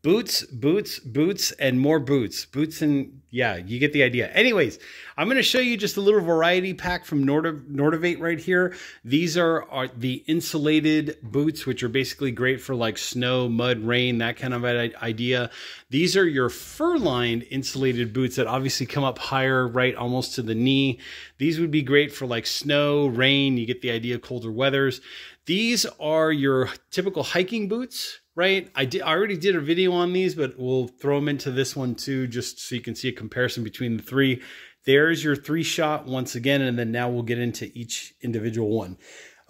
Boots, boots, boots, and more boots. Boots and, yeah, you get the idea. Anyways, I'm going to show you just a little variety pack from Nortiv8 right here. These are the insulated boots, which are basically great for like snow, mud, rain, that kind of idea. These are your fur-lined insulated boots that obviously come up higher, right, almost to the knee. These would be great for like snow, rain, you get the idea, colder weathers. These are your typical hiking boots. Right, I already did a video on these, but we'll throw them into this one too, just so you can see a comparison between the three. There's your 3-shot once again, and then now we'll get into each individual one.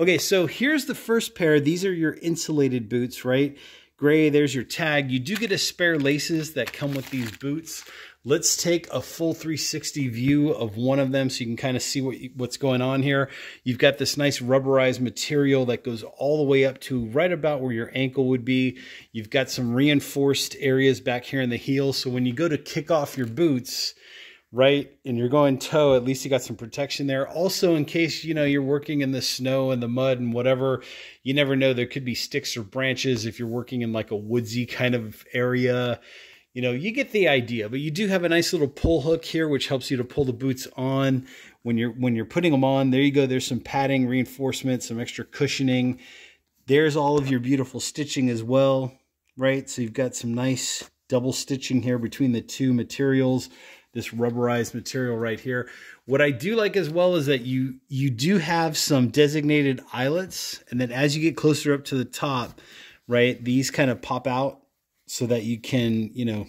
Okay, so here's the first pair. These are your insulated boots, right? Gray, there's your tag. You do get a spare laces that come with these boots. Let's take a full 360 view of one of them so you can kind of see what's going on here. You've got this nice rubberized material that goes all the way up to right about where your ankle would be. You've got some reinforced areas back here in the heel. So when you go to kick off your boots, right, and you're going toe, at least you got some protection there. Also, in case, you know, you're working in the snow and the mud and whatever, you never know, there could be sticks or branches if you're working in like a woodsy kind of area. You know, you get the idea, but you do have a nice little pull hook here, which helps you to pull the boots on when you're putting them on. There you go. There's some padding, reinforcement, some extra cushioning. There's all of your beautiful stitching as well, right? So you've got some nice double stitching here between the two materials, this rubberized material right here. What I do like as well is that you do have some designated eyelets, and then as you get closer up to the top, right, these kind of pop out, so that you can, you know,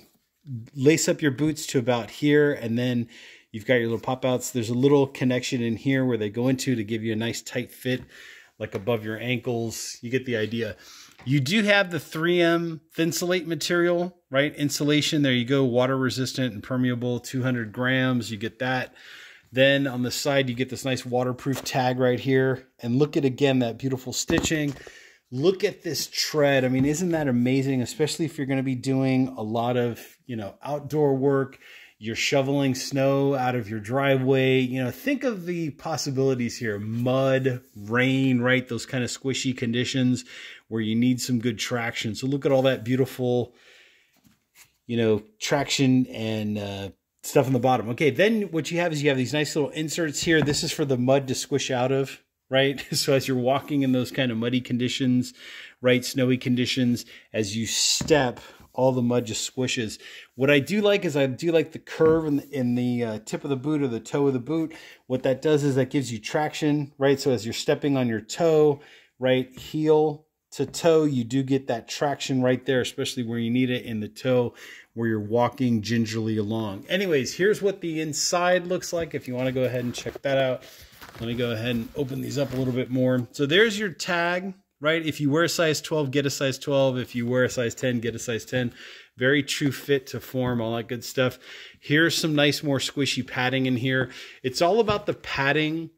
lace up your boots to about here, and then you've got your little pop outs. There's a little connection in here where they go into to give you a nice tight fit, like above your ankles. You get the idea. You do have the 3M Thinsulate material, right? Insulation, there you go, water resistant and permeable, 200 grams, you get that. Then on the side, you get this nice waterproof tag right here. And look at, again, that beautiful stitching. Look at this tread. I mean, isn't that amazing? Especially if you're going to be doing a lot of, you know, outdoor work. You're shoveling snow out of your driveway. You know, think of the possibilities here. Mud, rain, right? Those kind of squishy conditions where you need some good traction. So look at all that beautiful, you know, traction and stuff on the bottom. Okay, then what you have is you have these nice little inserts here. This is for the mud to squish out of. Right? So as you're walking in those kind of muddy conditions, right, snowy conditions, as you step, all the mud just squishes. What I do like is I do like the curve in the tip of the boot or the toe of the boot. What that does is that gives you traction, right? So as you're stepping on your toe, right, heel to toe, you do get that traction right there, especially where you need it in the toe, where you're walking gingerly along. Anyways, here's what the inside looks like if you want to go ahead and check that out. Let me go ahead and open these up a little bit more. So there's your tag, right? If you wear a size 12, get a size 12. If you wear a size 10, get a size 10. Very true fit to form, all that good stuff. Here's some nice, more squishy padding in here. It's all about the padding,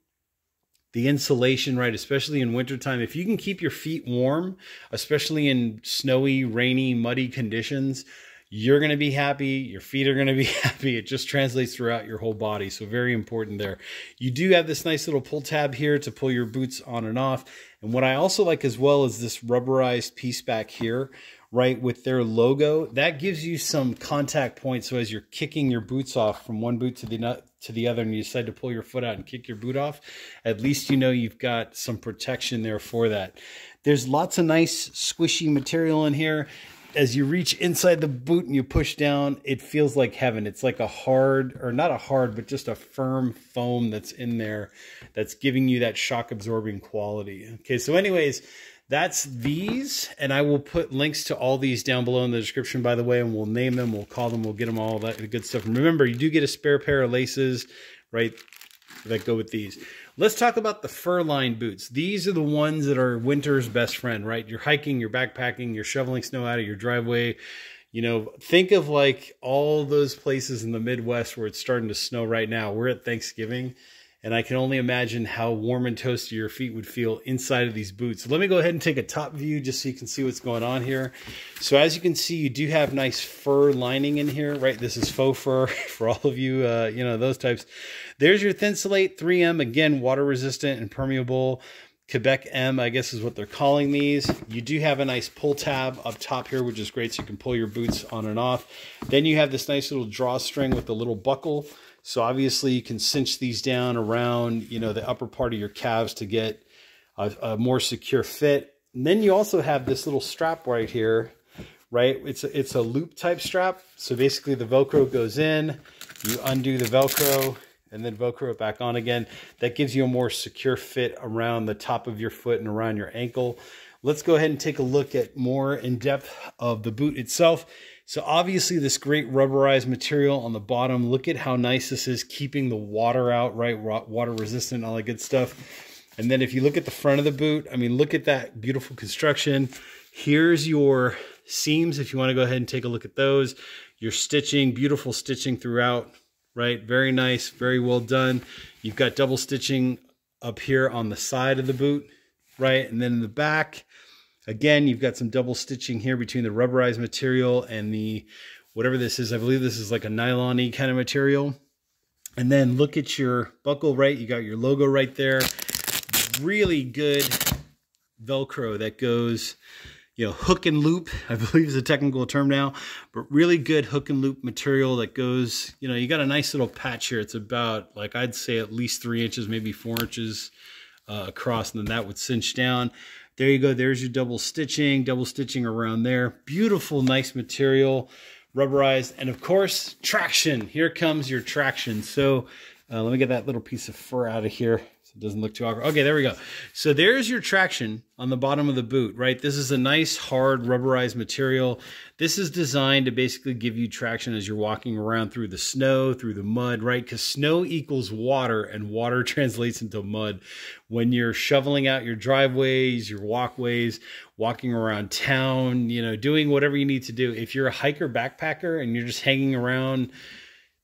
the insulation, right? Especially in wintertime. If you can keep your feet warm, especially in snowy, rainy, muddy conditions, you're going to be happy. Your feet are going to be happy. It just translates throughout your whole body. So very important there. You do have this nice little pull tab here to pull your boots on and off. And what I also like as well is this rubberized piece back here, right, with their logo. That gives you some contact points. So as you're kicking your boots off from one boot to the other and you decide to pull your foot out and kick your boot off, at least you know you've got some protection there for that. There's lots of nice squishy material in here. As you reach inside the boot and you push down, it feels like heaven. It's like a hard, or not a hard, but just a firm foam that's in there that's giving you that shock absorbing quality. Okay, so anyways, that's these, and I will put links to all these down below in the description, by the way, and we'll name them, we'll call them, we'll get them all that good stuff. And remember, you do get a spare pair of laces, right, that go with these. Let's talk about the fur-lined boots. These are the ones that are winter's best friend, right? You're hiking, you're backpacking, you're shoveling snow out of your driveway. You know, think of like all those places in the Midwest where it's starting to snow right now. We're at Thanksgiving, and I can only imagine how warm and toasty your feet would feel inside of these boots. So let me go ahead and take a top view just so you can see what's going on here. So as you can see, you do have nice fur lining in here, right? This is faux fur for all of you, you know, those types. There's your Thinsulate 3M, again, water resistant and permeable. Quebec M, I guess is what they're calling these. You do have a nice pull tab up top here, which is great, so you can pull your boots on and off. Then you have this nice little drawstring with the little buckle. So obviously you can cinch these down around, you know, the upper part of your calves to get a more secure fit. And then you also have this little strap right here, right? It's a loop type strap. So basically the Velcro goes in, you undo the Velcro, and then Velcro it back on again. That gives you a more secure fit around the top of your foot and around your ankle. Let's go ahead and take a look at more in depth of the boot itself. So obviously this great rubberized material on the bottom. Look at how nice this is, keeping the water out, right? Water resistant, all that good stuff. And then if you look at the front of the boot, I mean, look at that beautiful construction. Here's your seams if you want to go ahead and take a look at those. Your stitching, beautiful stitching throughout. Right, very nice, very well done. You've got double stitching up here on the side of the boot, right? And then in the back, again, you've got some double stitching here between the rubberized material and the, whatever this is. I believe this is like a nylon-y kind of material. And then look at your buckle, right? You got your logo right there. Really good Velcro that goes, you know, hook and loop, I believe is a technical term now, but really good hook and loop material that goes, you know, you got a nice little patch here. It's about, like, I'd say at least 3 inches, maybe 4 inches across, and then that would cinch down. There you go. There's your double stitching around there. Beautiful, nice material, rubberized, and of course, traction. Here comes your traction. So let me get that little piece of fur out of here. It doesn't look too awkward. Okay, there we go. So there's your traction on the bottom of the boot, right? This is a nice, hard, rubberized material. This is designed to basically give you traction as you're walking around through the snow, through the mud, right? Because snow equals water, and water translates into mud. When you're shoveling out your driveways, your walkways, walking around town, you know, doing whatever you need to do. If you're a hiker, backpacker, and you're just hanging around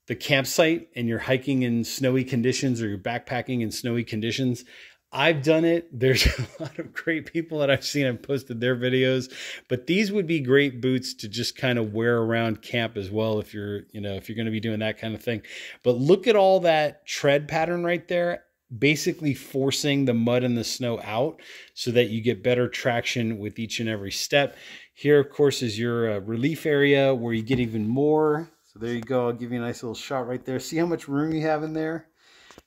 the campsite and you're hiking in snowy conditions, or you're backpacking in snowy conditions, I've done it. There's a lot of great people that I've seen have posted their videos, but these would be great boots to just kind of wear around camp as well if you're, you know, if you're going to be doing that kind of thing. But look at all that tread pattern right there, basically forcing the mud and the snow out so that you get better traction with each and every step. Here, of course, is your relief area where you get even more. So there you go. I'll give you a nice little shot right there. See how much room you have in there?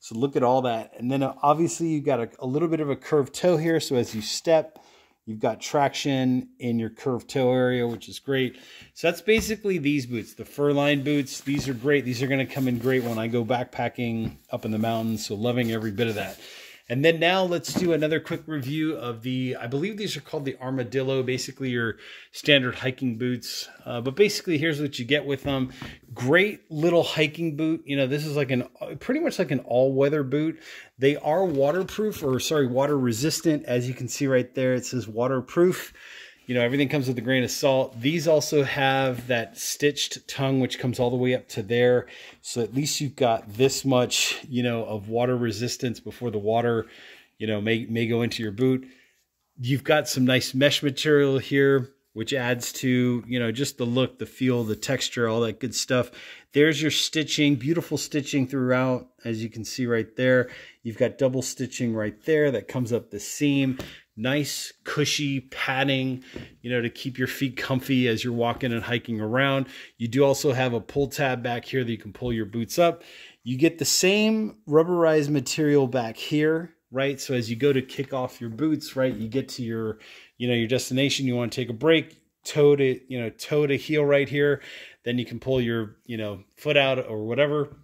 So look at all that. And then obviously you've got a little bit of a curved toe here. So as you step, you've got traction in your curved toe area, which is great. So that's basically these boots, the fur-lined boots. These are great. These are going to come in great when I go backpacking up in the mountains. So loving every bit of that. And then now let's do another quick review of the, I believe these are called the Armadillo, basically your standard hiking boots. But basically here's what you get with them. Great little hiking boot. You know, this is like pretty much like an all-weather boot. They are waterproof, or sorry, water resistant. As you can see right there, it says waterproof. You know, everything comes with a grain of salt. These also have that stitched tongue, which comes all the way up to there. So at least you've got this much, you know, of water resistance before the water, you know, may go into your boot. You've got some nice mesh material here, which adds to, you know, just the look, the feel, the texture, all that good stuff. There's your stitching, beautiful stitching throughout, as you can see right there. You've got double stitching right there that comes up the seam. Nice cushy padding, you know, to keep your feet comfy as you're walking and hiking around. You do also have a pull tab back here that you can pull your boots up. You get the same rubberized material back here, right? So as you go to kick off your boots, right, you get to your, you know, your destination, you want to take a break, toe to heel right here. Then you can pull your, you know, foot out or whatever.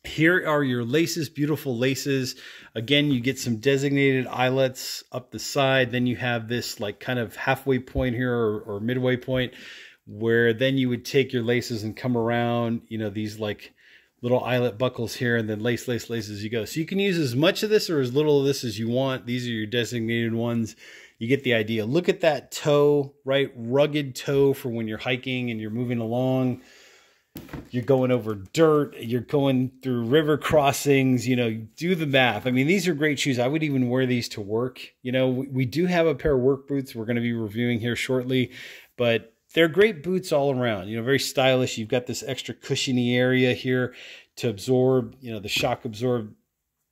Here are your laces, beautiful laces. Again, you get some designated eyelets up the side. Then you have this like kind of halfway point here, or midway point, where then you would take your laces and come around, you know, these like little eyelet buckles here, and then lace as you go. So you can use as much of this or as little of this as you want. These are your designated ones. You get the idea. Look at that toe, right? Rugged toe for when you're hiking and you're moving along. You're going over dirt, you're going through river crossings, you know, do the math. I mean, these are great shoes. I would even wear these to work. You know, we do have a pair of work boots we're going to be reviewing here shortly, but they're great boots all around, you know, very stylish. You've got this extra cushiony area here to absorb, you know, the shock absorb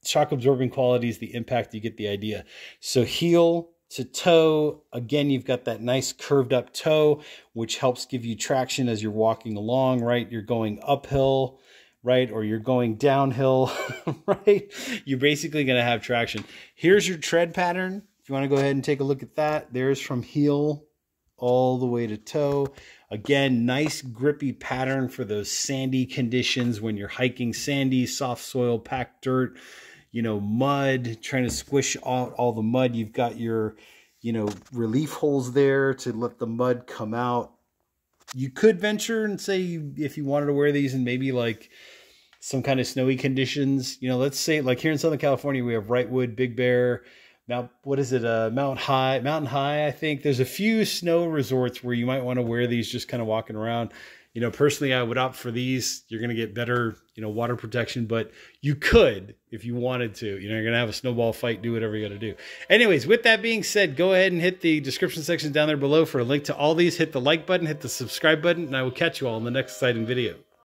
shock absorbing qualities, the impact, you get the idea. So heel to toe, again, you've got that nice curved up toe, which helps give you traction as you're walking along, right? You're going uphill, right? Or you're going downhill, right? You're basically going to have traction. Here's your tread pattern. If you want to go ahead and take a look at that, there's from heel all the way to toe. Again, nice grippy pattern for those sandy conditions when you're hiking sandy, soft soil, packed dirt, you know, mud, trying to squish out all the mud. You've got your, you know, relief holes there to let the mud come out. You could venture and say if you wanted to wear these in maybe like some kind of snowy conditions, you know, let's say like here in Southern California, we have Wrightwood, Big Bear, what is it? Mountain High, I think. There's a few snow resorts where you might want to wear these just kind of walking around. You know, personally, I would opt for these. You're going to get better, you know, water protection, but you could, if you wanted to, you know, you're going to have a snowball fight, do whatever you got to do. Anyways, with that being said, go ahead and hit the description section down there below for a link to all these. Hit the like button, hit the subscribe button, and I will catch you all in the next exciting video.